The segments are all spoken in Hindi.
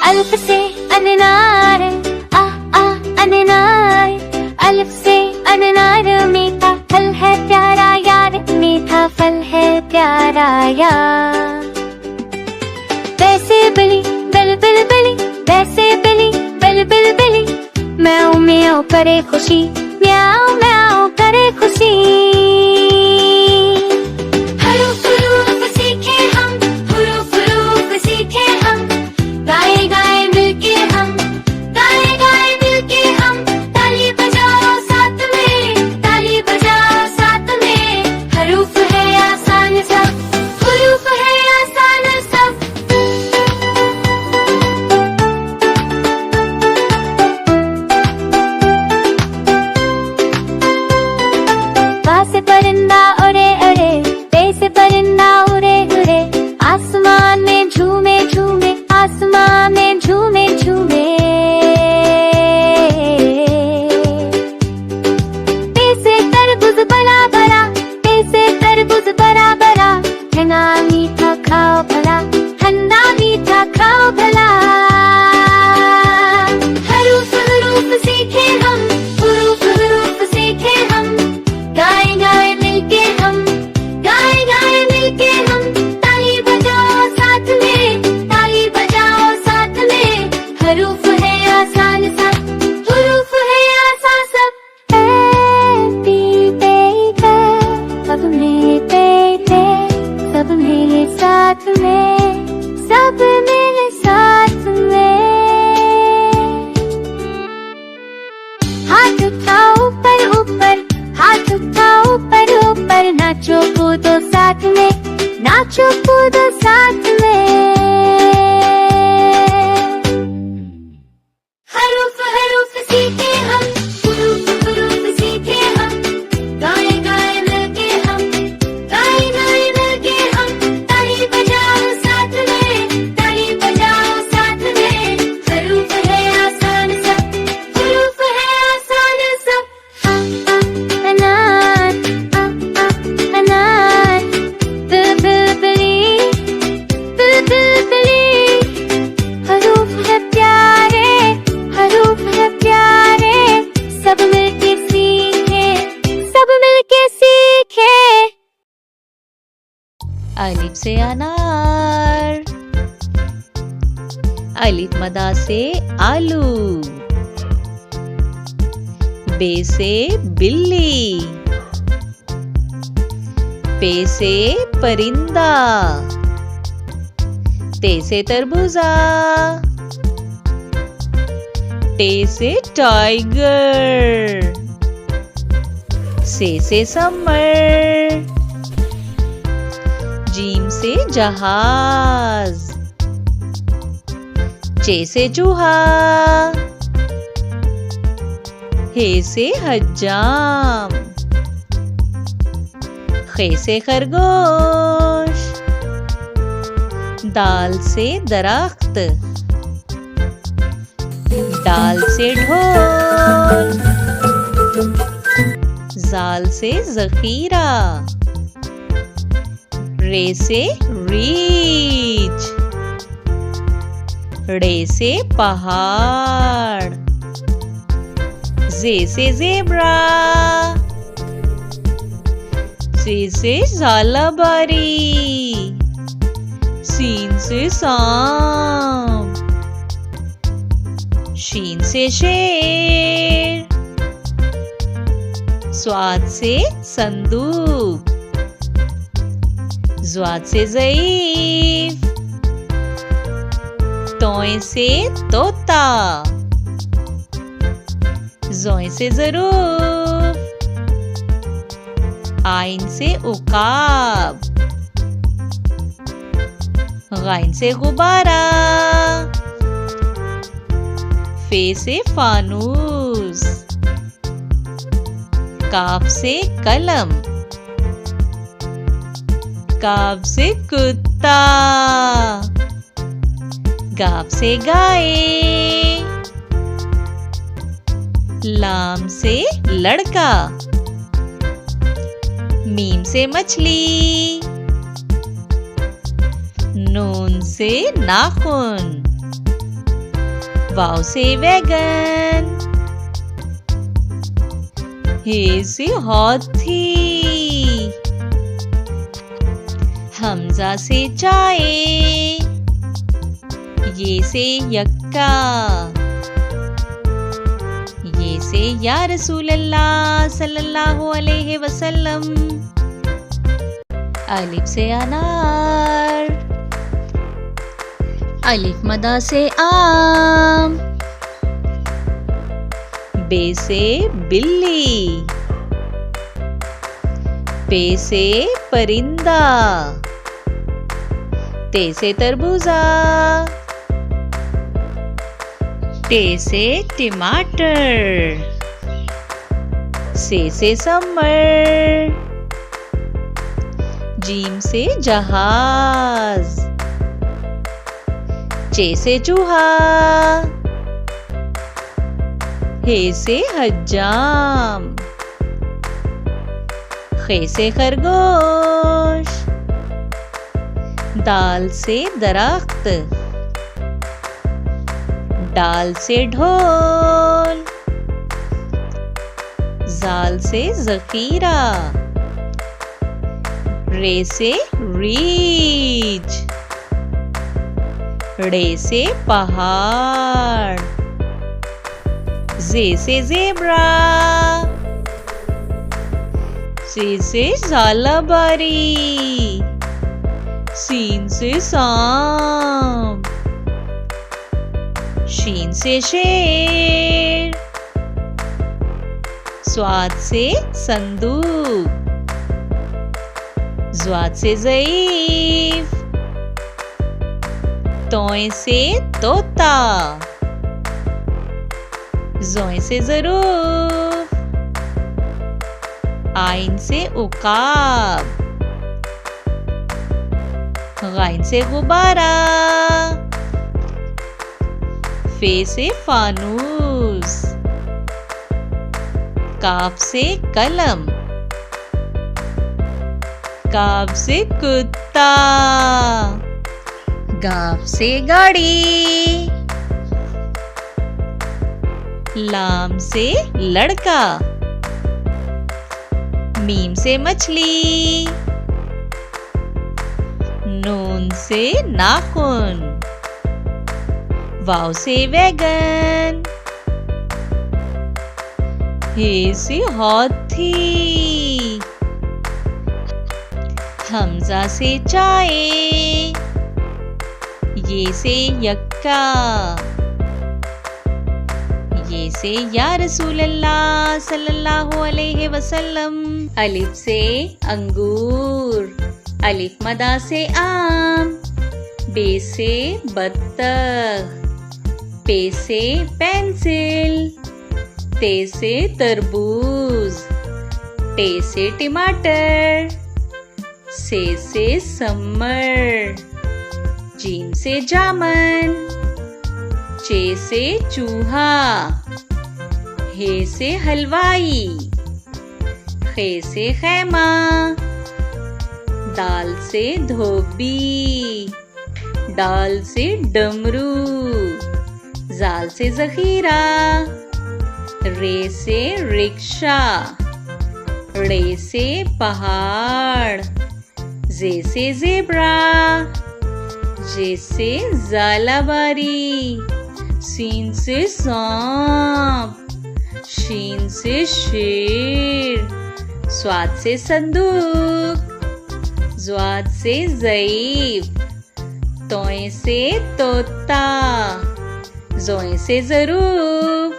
अल्फ से अननार, आ आ अननार। अल्फ से अननार, मीठा फल है प्यारा यार, मीठा फल है प्यारा यार। वैसे बली बिल बिल बिली, वैसे बली बिल बिल बिली। म्याऊं म्याऊं करे खुशी, म्याऊं म्याऊं करे खुशी। हरूफ हरूफ सीखे हम, हुरूफ हुरूफ सीखे हम। गाए गाए मिलके हम, गाए गाए मिलके हम। ताली बजाओ साथ में, ताली बजाओ साथ में। हरूफ है आसान सब, हुरूफ है आसान सब। वाह से परिंदा उड़े उड़े, पे से परिंदा उड़े उड़े। आसमान में झूमे झूमे, आसमान में झूमे झूमे। पे से तरबूज बड़ा बड़ा, पे से तरबूज बड़ा बड़ा। ठंडा मीठा खाओ भला, ठंडा मीठा खाओ भला। हरूफ हरूफ सीखे हम, हुरूफ हुरूफ सीखे हम। गाए गाए मिलके हम, गाए गाए मिलके हम। ताली बजाओ साथ में, ताली बजाओ साथ में। हरूफ है आसान सा, हुरूफ है आसान सब। हैप्पी बर्थडे, सब मेरे बेटे, सब मेरे साथ में, सब मेरे साथ में। हाथ उठाओ ऊपर ऊपर, हाथ उठाओ ऊपर ऊपर। नाचो कूदो साथ में, नाचो कूदो साथ में। हरूफ हरूफ सीखे हम, हुरूफ हुरूफ सीखे हम। गाए गाए मिलके हम, गाए गाए मिलके हम। ताली बजाओ साथ में, ताली बजाओ साथ में। हरूफ है आसान सब, हुरूफ है आसान सब। अनार, अनार। बिलबिली, बिलबिली। हरूफ है प्यारे, हरूफ है प्यारे। सब मिलके सीखे, सब मिलके सीखे। अलिफ से अनार, अलिफ मदा से आलू। बे से बिल्ली, पे से परिंदा। ते से तरबूजा, टे से टाइगर। से समर, जीम से जहाज। चे से चूहा, हे से हज्जाम। खे से खरगोश, दाल से दरख्त। दाल से ढोल, जाल से जखीरा। रे से रीछ, रे से पहाड़। जे से जेब्रा, जे से झालाबारी। सीन से सांप, शीन से शेर। स्वाद से संदूक, ज़्वाद से ज़ईफ। तोय से तोता, ज़ोय से ज़रूफ। आइन से उकाब, गाइन से गुब्बारा। फे से फानूस, काफ से कलम। काफ से कुत्ता, गाफ से गाय। लाम से लड़का, मीम से मछली। नून से नाखून, वाव से वैगन, हे से हाथी, हमजा से चाय, ये से यक्का, ये से या रसूल अल्लाह सल्लल्लाहु अलैहि वसल्लम। अलिफ से अनार, अलिफ मदा से आम, बे से बिल्ली, पे से परिंदा, ते से तरबूजा, टे से टमाटर, से समर, जीम से जहाज, चे से चूहा, हे से हज्जाम, खे से खरगोश, दाल से दरख्त, डाल से ढोल, जाल से जखीरा, रे से रीछ, रे से पहाड़, जे से ज़ेब्रा, से झालाबारी, सीन से सांप, शीन से शेर, स्वाद से संदूक, ज़्वाद से ज़ईफ, तोय से तोता, ज़ोय से ज़रूफ, आइन से उकाब, गाइन से गुब्बारा, फे से फानूस, काफ से कलम, काफ से कुत्ता, गाफ से गाड़ी, लाम से लड़का, मीम से मछली, नून से नाखून, वाव से वैगन, हे से हाथी, हमजा से चाय, ये से यक्का, ये से या रसूल अल्लाह सल्लल्लाहु अलैहि वसल्लम। अलिफ से अंगूर, अलिफ मदा से आम, बे से बत्तख, पे से पेंसिल, ते से तरबूज, टे से टमाटर, से समर, जीम से जामन, चे से चूहा, हे से हलवाई, खे से खैमा, दाल से धोबी, डाल से डमरू, जाल से जखीरा, रे से रिक्शा, रे से पहाड़, जे से ज़ेब्रा, जे से झालाबारी, सीन से सांप, शीन से शेर, स्वाद से संदूक, ज़्वाद से ज़ईफ, तोय से तोता, ज़ोय से ज़रूफ,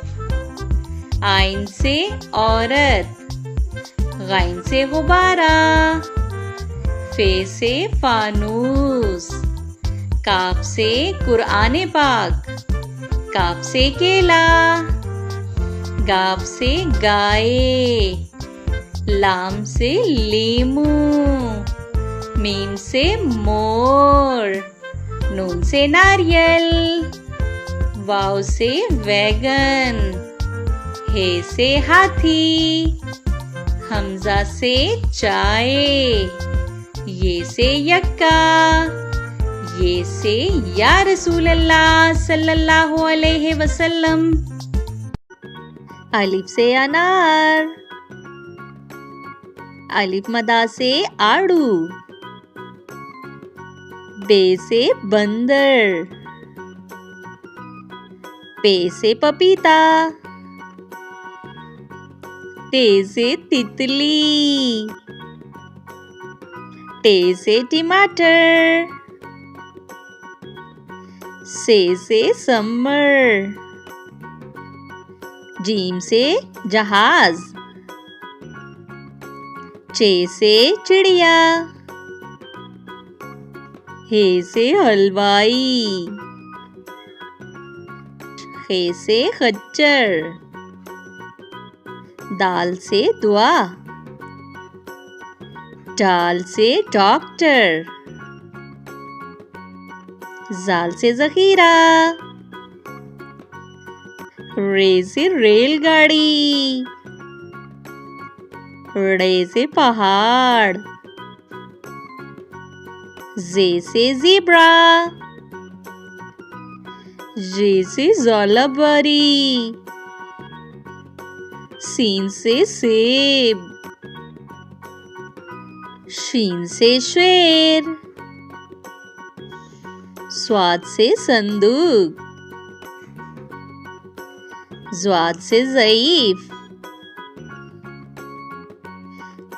आइन से औरत, गाइन से गुब्बारा, फे से फानूस, काफ से कुरान पाक, काफ से केला, गाफ से गाय, लाम से लीमू, मीम से मोर, नून से नारियल, वाव से वैगन, हे से हाथी, हमजा से चाय, ये से यक्का, ये से या रसूल अल्लाह सल्लल्लाहु अलैहि वसल्लम। अलिफ से अनार, अलिफ मदा से आड़ू, बे से बंदर, पे से पपीता, ते से तितली, टे से टमाटर, से समर, जीम से जहाज, चे से चिड़िया, हे से हलवाई, खे से खच्चर, दाल से दुआ, डाल से डॉक्टर, जाल से जखीरा, रे से रेलगाड़ी, रे से पहाड़, जे से ज़ेब्रा, जे से ज़ालाबारी, सीन से सेब, शीन से शेर, स्वाद से संदूक, ज़्वाद से ज़ईफ,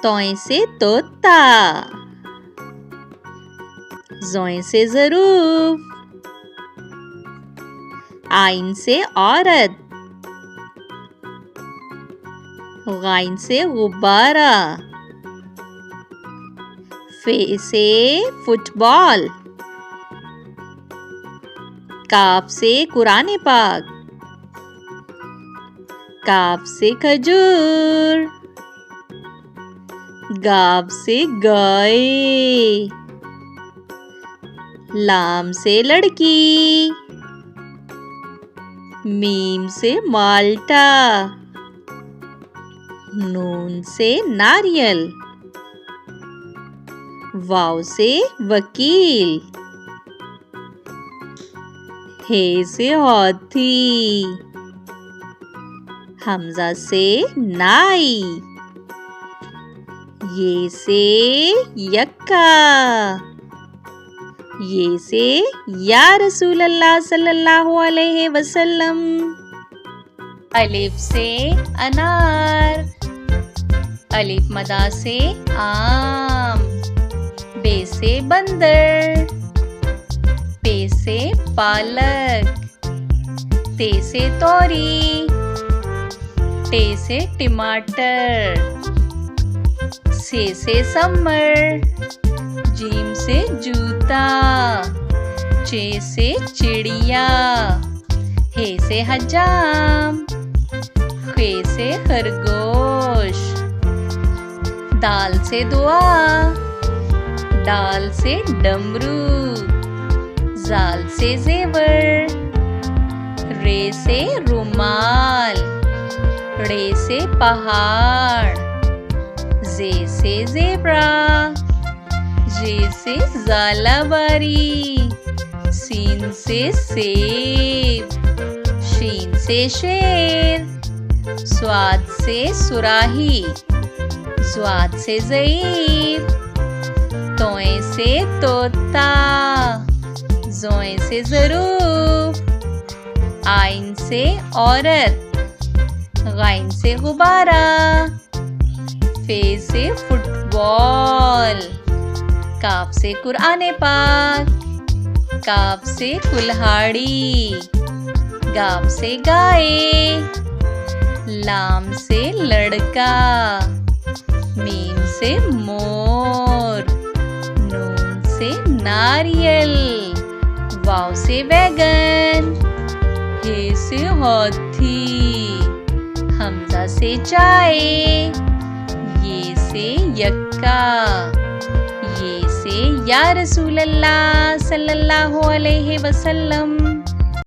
तोय से तोता, ज़ोय से ज़रूफ, आइन से औरत, गाइन से गुब्बारा, फे से फुटबॉल, काफ से कुरान पाक, काफ से खजूर, गाव से गाय, लाम से लड़की, मीम से माल्टा, नून से नारियल, वाव से वकील, हे से हाथी, हमजा से नाई, ये से यक्का, ये से या रसूल अल्लाह सल्लल्लाहु अलैहि वसल्लम। अलिफ से अनार, अलिफ मदा से आम, बे से बंदर, पे से पालक, ते से तोरी, टे से टमाटर, से समर, जीम से जूता, चे से चिड़िया, हे से हजाम, खे से खरगोश, दाल से दुआ, डाल से डमरू, जाल से जेवर, रे से रुमाल, रे से पहाड़, जे से ज़ेब्रा, जे से ज़ालाबारी, सीन से सेब, शीन से शेर, स्वाद से सुराही, ज़्वाद से ज़ईफ, तोय से तोता, ज़ोय से ज़रूफ, आइन से औरत, गाइन से गुब्बारा, फे से फुटबॉल, काफ से कुरान पाक, काफ से कुल्हाड़ी, गाफ से गाय, लाम से लड़का, मीम से मोर, नून से नारियल, वाव से बैगन, हे से हाथी, हमजा से चाय, ये से यक्का, ये से या रसूल अल्लाह सल्लल्लाहु अलैहि वसल्लम।